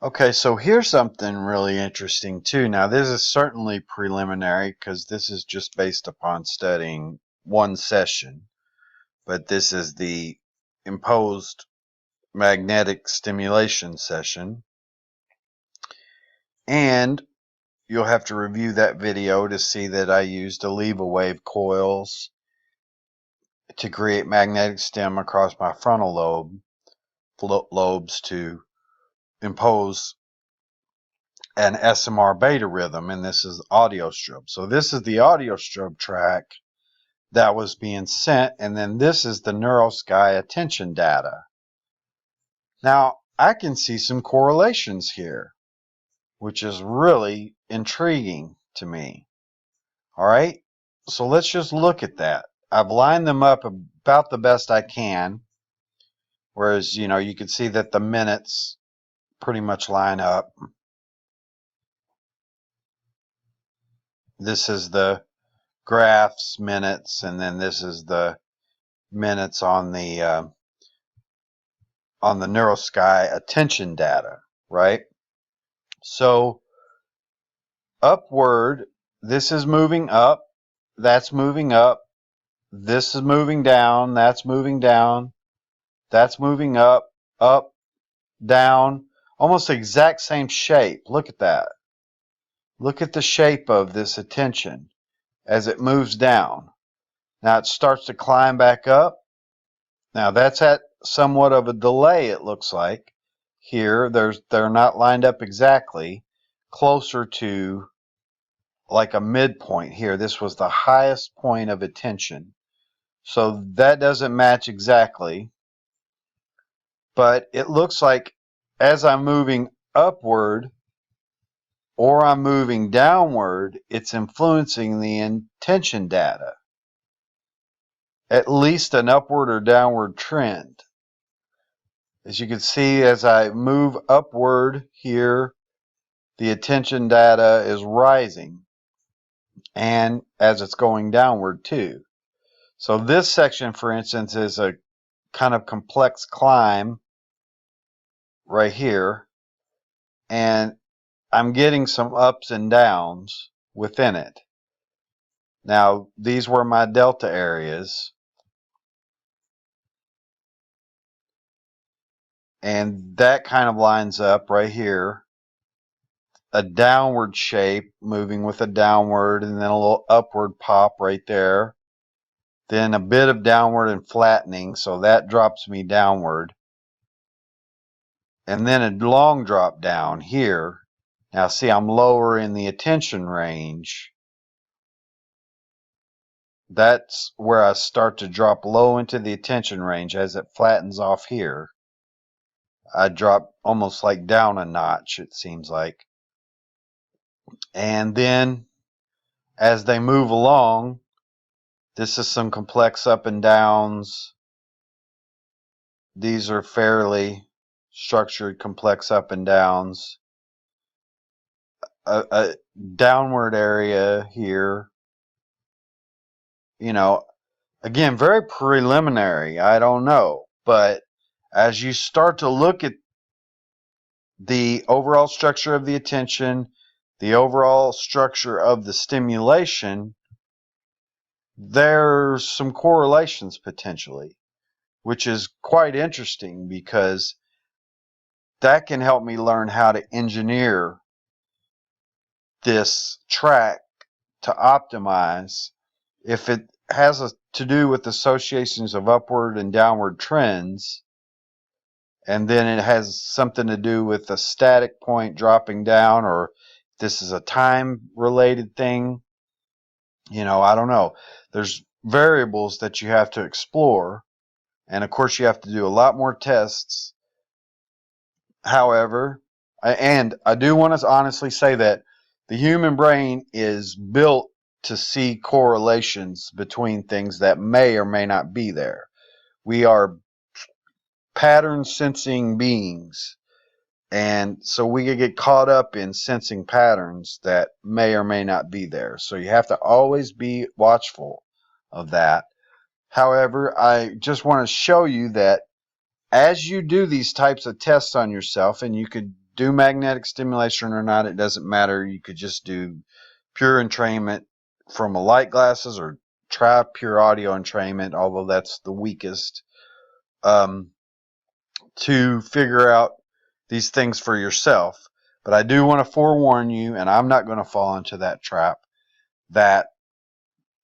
Okay, so here's something really interesting too. Now, this is certainly preliminary because this is just based upon studying one session, but this is the imposed magnetic stimulation session. And you'll have to review that video to see that I used Aleva wave coils to create magnetic stim across my frontal lobes to impose an SMR beta rhythm, and this is audio strobe. So this is the audio strobe track that was being sent, and then this is the Neurosky attention data. Now, I can see some correlations here, which is really intriguing to me. All right, so let's just look at that. I've lined them up about the best I can, whereas, you can see that the minutes pretty much line up. This is the graphs, minutes, and then this is the minutes on the Neurosky attention data, right? So upward, this is moving up, that's moving up, this is moving down, that's moving down, that's moving up, down, almost the exact same shape. Look at that. Look at the shape of this attention as it moves down. Now it starts to climb back up. Now that's at somewhat of a delay, it looks like. Here, they're not lined up exactly, closer to like a midpoint here. This was the highest point of attention. So that doesn't match exactly. But it looks like as I'm moving upward or I'm moving downward, it's influencing the intention data. At least an upward or downward trend. As you can see, as I move upward here, the attention data is rising, and as it's going downward too. So this section, for instance, is a kind of complex climb right here, and I'm getting some ups and downs within it. Now, these were my delta areas, and that kind of lines up right here. A downward shape moving with a downward, and then a little upward pop right there. Then a bit of downward and flattening, so that drops me downward. And then a long drop down here. Now see, I'm lower in the attention range. That's where I start to drop low into the attention range as it flattens off here. I drop almost like down a notch, it seems like. And then as they move along, this is some complex up and downs. These are fairly structured, complex up and downs. A downward area here. Again, very preliminary. I don't know. But as you start to look at the overall structure of the attention, the overall structure of the stimulation, there's some correlations potentially, which is quite interesting because that can help me learn how to engineer this track to optimize. If it has to do with associations of upward and downward trends, and then it has something to do with a static point dropping down, or this is a time related thing, I don't know. There's variables that you have to explore, and of course you have to do a lot more tests. However, I do want to honestly say that the human brain is built to see correlations between things that may or may not be there. We are pattern sensing beings, and so we could get caught up in sensing patterns that may or may not be there. So you have to always be watchful of that. However, I just want to show you that as you do these types of tests on yourself, and you could do magnetic stimulation or not, it doesn't matter. You could just do pure entrainment from a light glasses, or try pure audio entrainment, although that's the weakest, to figure out these things for yourself. But I do want to forewarn you, and I'm not going to fall into that trap, that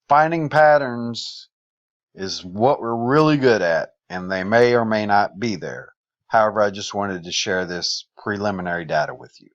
finding patterns is what we're really good at, and they may or may not be there. However, I just wanted to share this preliminary data with you.